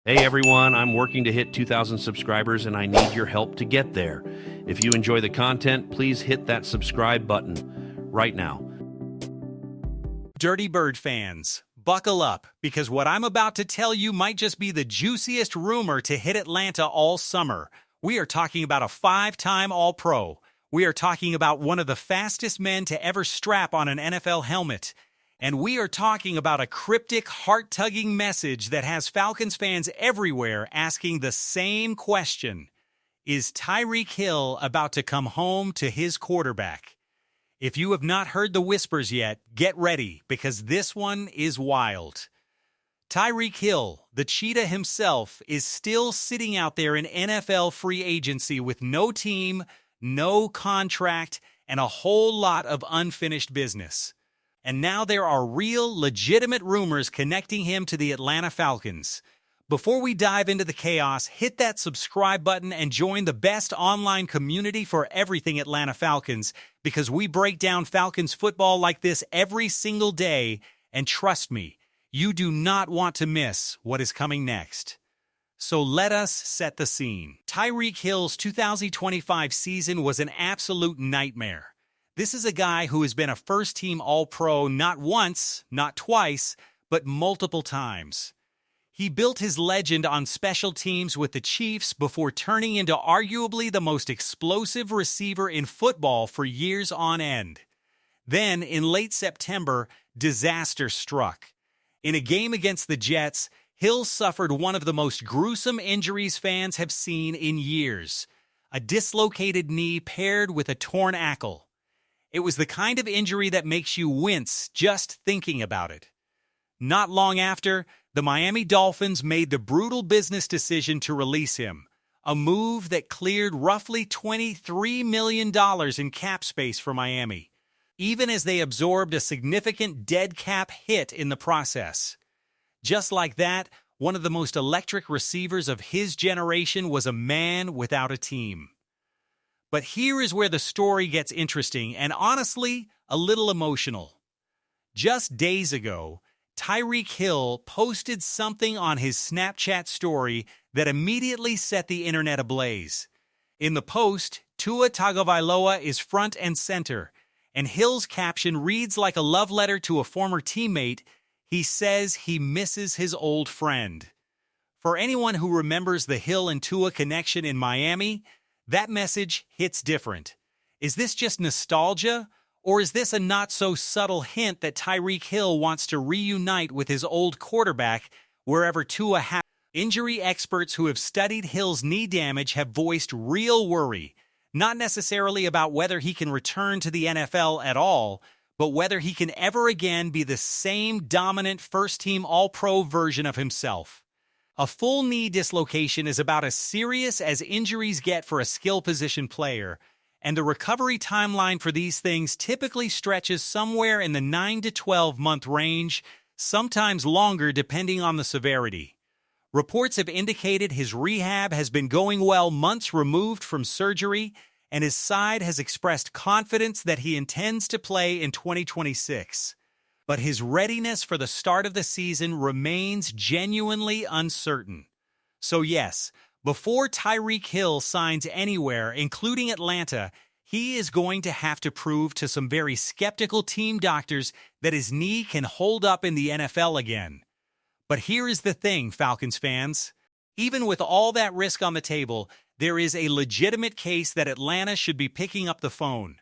Hey everyone, I'm working to hit 2,000 subscribers and I need your help to get there. If you enjoy the content, please hit that subscribe button right now. Dirty Bird fans, buckle up, because what I'm about to tell you might just be the juiciest rumor to hit Atlanta all summer. We are talking about a five-time All-Pro. We are talking about one of the fastest men to ever strap on an NFL helmet. And we are talking about a cryptic, heart-tugging message that has Falcons fans everywhere asking the same question. Is Tyreek Hill about to come home to his quarterback? If you have not heard the whispers yet, get ready, because this one is wild. Tyreek Hill, the cheetah himself, is still sitting out there in NFL free agency with no team, no contract, and a whole lot of unfinished business. And now there are real, legitimate rumors connecting him to the Atlanta Falcons. Before we dive into the chaos, hit that subscribe button and join the best online community for everything Atlanta Falcons, because we break down Falcons football like this every single day, and trust me, you do not want to miss what is coming next. So let us set the scene. Tyreek Hill's 2025 season was an absolute nightmare. This is a guy who has been a first-team All-Pro not once, not twice, but multiple times. He built his legend on special teams with the Chiefs before turning into arguably the most explosive receiver in football for years on end. Then, in late September, disaster struck. In a game against the Jets, Hill suffered one of the most gruesome injuries fans have seen in years: a dislocated knee paired with a torn ankle. It was the kind of injury that makes you wince just thinking about it. Not long after, the Miami Dolphins made the brutal business decision to release him, a move that cleared roughly $23 million in cap space for Miami, even as they absorbed a significant dead cap hit in the process. Just like that, one of the most electric receivers of his generation was a man without a team. But here is where the story gets interesting and, honestly, a little emotional. Just days ago, Tyreek Hill posted something on his Snapchat story that immediately set the internet ablaze. In the post, Tua Tagovailoa is front and center, and Hill's caption reads like a love letter to a former teammate. He says he misses his old friend. For anyone who remembers the Hill and Tua connection in Miami, that message hits different. Is this just nostalgia? Or is this a not-so-subtle hint that Tyreek Hill wants to reunite with his old quarterback wherever Tua happens? Injury experts who have studied Hill's knee damage have voiced real worry, not necessarily about whether he can return to the NFL at all, but whether he can ever again be the same dominant first-team All-Pro version of himself. A full knee dislocation is about as serious as injuries get for a skill position player, and the recovery timeline for these things typically stretches somewhere in the 9 to 12-month range, sometimes longer depending on the severity. Reports have indicated his rehab has been going well months removed from surgery, and his side has expressed confidence that he intends to play in 2026. But his readiness for the start of the season remains genuinely uncertain. So yes, before Tyreek Hill signs anywhere, including Atlanta, he is going to have to prove to some very skeptical team doctors that his knee can hold up in the NFL again. But here is the thing, Falcons fans. Even with all that risk on the table, there is a legitimate case that Atlanta should be picking up the phone.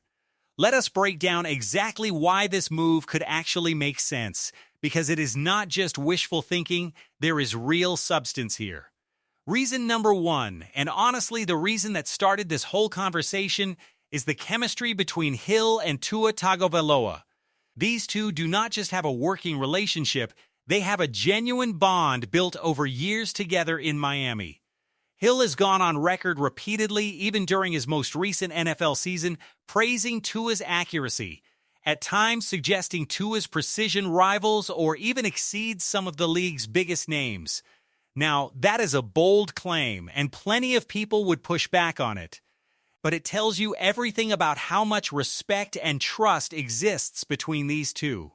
Let us break down exactly why this move could actually make sense, because it is not just wishful thinking, there is real substance here. Reason number one, and honestly the reason that started this whole conversation, is the chemistry between Hill and Tua Tagovailoa. These two do not just have a working relationship, they have a genuine bond built over years together in Miami. Hill has gone on record repeatedly, even during his most recent NFL season, praising Tua's accuracy, at times suggesting Tua's precision rivals or even exceeds some of the league's biggest names. Now, that is a bold claim, and plenty of people would push back on it. But it tells you everything about how much respect and trust exists between these two.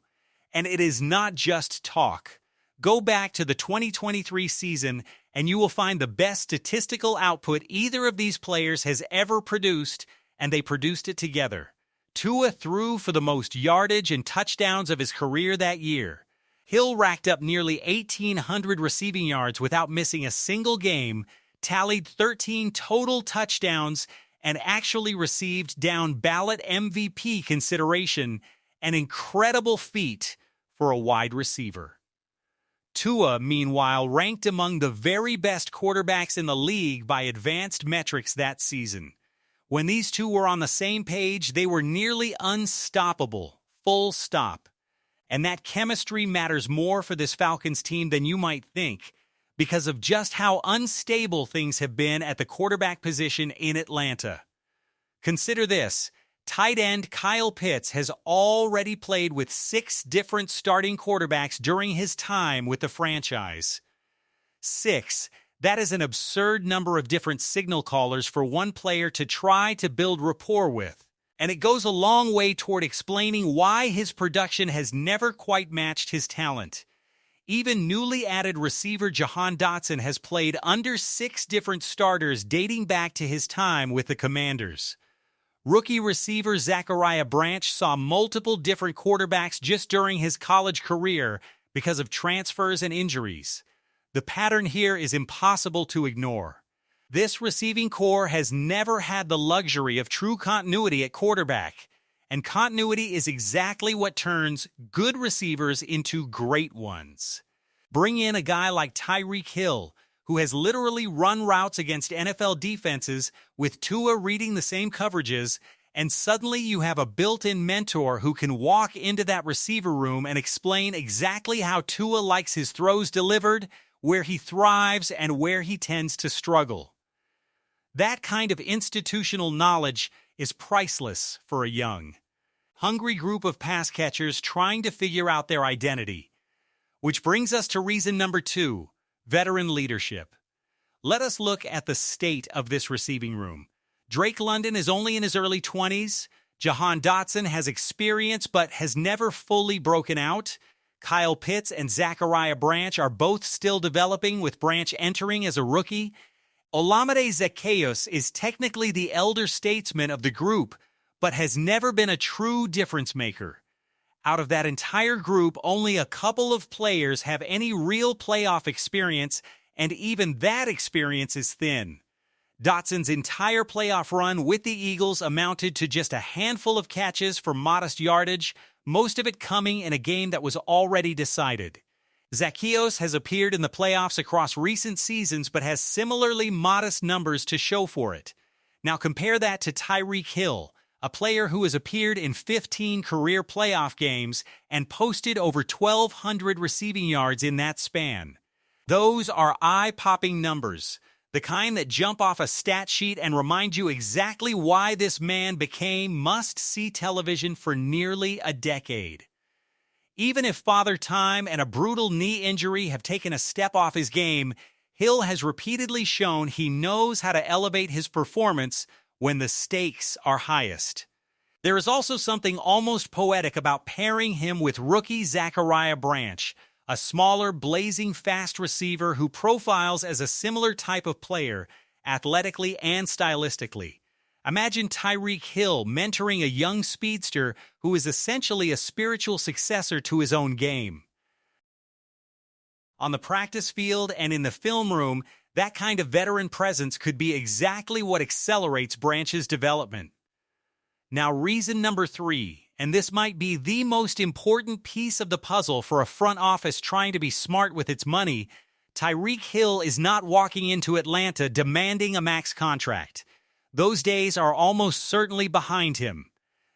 And it is not just talk. Go back to the 2023 season, and you will find the best statistical output either of these players has ever produced, and they produced it together. Tua threw for the most yardage and touchdowns of his career that year. Hill racked up nearly 1,800 receiving yards without missing a single game, tallied 13 total touchdowns, and actually received down-ballot MVP consideration, an incredible feat for a wide receiver. Tua, meanwhile, ranked among the very best quarterbacks in the league by advanced metrics that season. When these two were on the same page, they were nearly unstoppable, full stop. And that chemistry matters more for this Falcons team than you might think, because of just how unstable things have been at the quarterback position in Atlanta. Consider this. Tight end Kyle Pitts has already played with 6 different starting quarterbacks during his time with the franchise. 6. That is an absurd number of different signal callers for one player to try to build rapport with. And it goes a long way toward explaining why his production has never quite matched his talent. Even newly added receiver Jahan Dotson has played under 6 different starters dating back to his time with the Commanders. Rookie receiver Zachariah Branch saw multiple different quarterbacks just during his college career because of transfers and injuries. The pattern here is impossible to ignore. This receiving core has never had the luxury of true continuity at quarterback, and continuity is exactly what turns good receivers into great ones. Bring in a guy like Tyreek Hill, who has literally run routes against NFL defenses with Tua reading the same coverages, and suddenly you have a built-in mentor who can walk into that receiver room and explain exactly how Tua likes his throws delivered, where he thrives, and where he tends to struggle. That kind of institutional knowledge is priceless for a young, hungry group of pass catchers trying to figure out their identity. Which brings us to reason number 2. Veteran leadership. Let us look at the state of this receiving room. Drake London is only in his early 20s. Jahan Dotson has experience but has never fully broken out. Kyle Pitts and Zachariah Branch are both still developing, with Branch entering as a rookie. Olamide Zaccheaus is technically the elder statesman of the group, but has never been a true difference maker. Out of that entire group, only a couple of players have any real playoff experience, and even that experience is thin. Dotson's entire playoff run with the Eagles amounted to just a handful of catches for modest yardage, most of it coming in a game that was already decided. Zaccheaus has appeared in the playoffs across recent seasons but has similarly modest numbers to show for it. Now compare that to Tyreek Hill, a player who has appeared in 15 career playoff games and posted over 1,200 receiving yards in that span. Those are eye-popping numbers, the kind that jump off a stat sheet and remind you exactly why this man became must-see television for nearly a decade. Even if Father Time and a brutal knee injury have taken a step off his game, Hill has repeatedly shown he knows how to elevate his performance when the stakes are highest. There is also something almost poetic about pairing him with rookie Zachariah Branch, a smaller, blazing fast receiver who profiles as a similar type of player, athletically and stylistically. Imagine Tyreek Hill mentoring a young speedster who is essentially a spiritual successor to his own game. On the practice field and in the film room, that kind of veteran presence could be exactly what accelerates Branch's development. Now, reason number 3, and this might be the most important piece of the puzzle for a front office trying to be smart with its money. Tyreek Hill is not walking into Atlanta demanding a max contract. Those days are almost certainly behind him.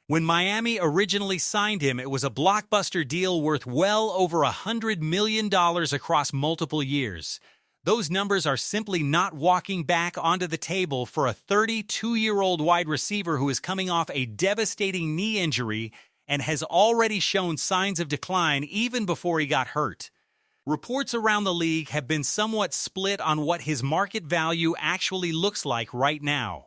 When Miami originally signed him, it was a blockbuster deal worth well over $100 million across multiple years. Those numbers are simply not walking back onto the table for a 32-year-old wide receiver who is coming off a devastating knee injury and has already shown signs of decline even before he got hurt. Reports around the league have been somewhat split on what his market value actually looks like right now.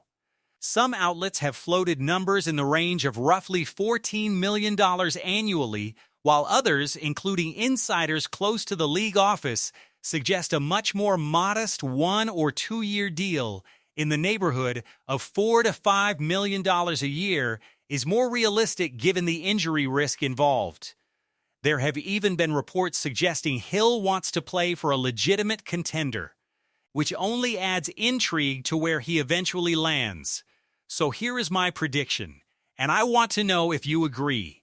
Some outlets have floated numbers in the range of roughly $14 million annually, while others, including insiders close to the league office, suggest a much more modest 1 or 2 year deal in the neighborhood of $4 to $5 million a year is more realistic given the injury risk involved. There have even been reports suggesting Hill wants to play for a legitimate contender, which only adds intrigue to where he eventually lands. So here is my prediction, and I want to know if you agree.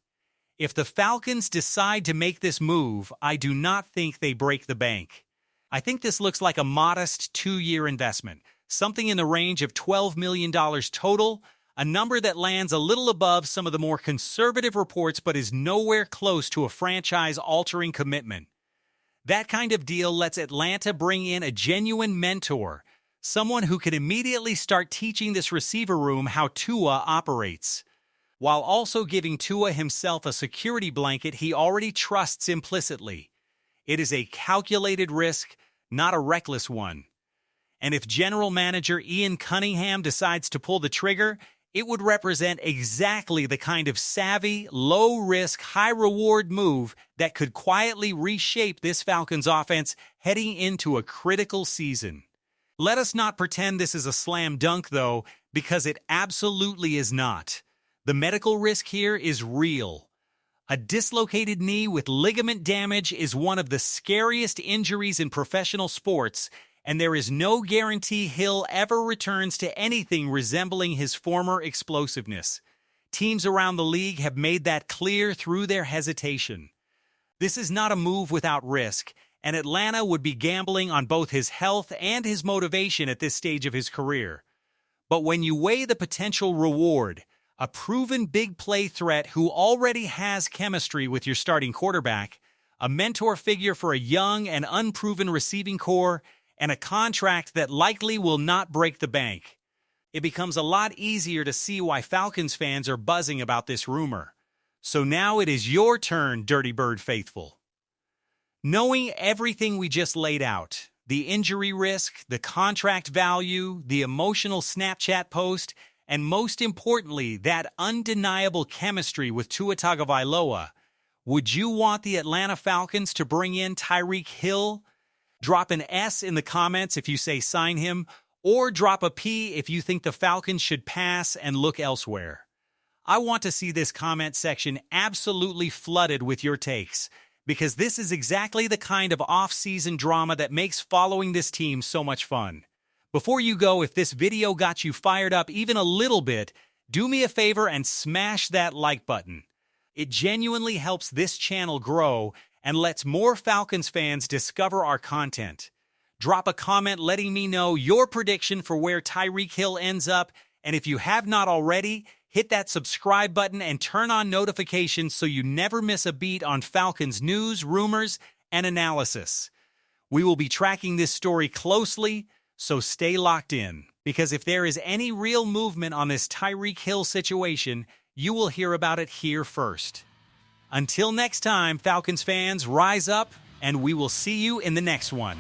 If the Falcons decide to make this move, I do not think they break the bank. I think this looks like a modest 2-year investment, something in the range of $12 million total, a number that lands a little above some of the more conservative reports but is nowhere close to a franchise-altering commitment. That kind of deal lets Atlanta bring in a genuine mentor, someone who can immediately start teaching this receiver room how Tua operates, while also giving Tua himself a security blanket he already trusts implicitly. It is a calculated risk, not a reckless one. And if General Manager Ian Cunningham decides to pull the trigger, it would represent exactly the kind of savvy, low-risk, high-reward move that could quietly reshape this Falcons offense heading into a critical season. Let us not pretend this is a slam dunk, though, because it absolutely is not. The medical risk here is real. A dislocated knee with ligament damage is one of the scariest injuries in professional sports, and there is no guarantee Hill ever returns to anything resembling his former explosiveness. Teams around the league have made that clear through their hesitation. This is not a move without risk, and Atlanta would be gambling on both his health and his motivation at this stage of his career. But when you weigh the potential reward, a proven big play threat who already has chemistry with your starting quarterback, a mentor figure for a young and unproven receiving core, and a contract that likely will not break the bank, it becomes a lot easier to see why Falcons fans are buzzing about this rumor. So now it is your turn, Dirty Bird faithful. Knowing everything we just laid out, the injury risk, the contract value, the emotional Snapchat post, and most importantly, that undeniable chemistry with Tua Tagovailoa, would you want the Atlanta Falcons to bring in Tyreek Hill? Drop an S in the comments if you say sign him, or drop a P if you think the Falcons should pass and look elsewhere. I want to see this comment section absolutely flooded with your takes, because this is exactly the kind of off-season drama that makes following this team so much fun. Before you go, if this video got you fired up even a little bit, do me a favor and smash that like button. It genuinely helps this channel grow and lets more Falcons fans discover our content. Drop a comment letting me know your prediction for where Tyreek Hill ends up, and if you have not already, hit that subscribe button and turn on notifications so you never miss a beat on Falcons news, rumors, and analysis. We will be tracking this story closely, so stay locked in, because if there is any real movement on this Tyreek Hill situation, you will hear about it here first. Until next time, Falcons fans, rise up, and we will see you in the next one.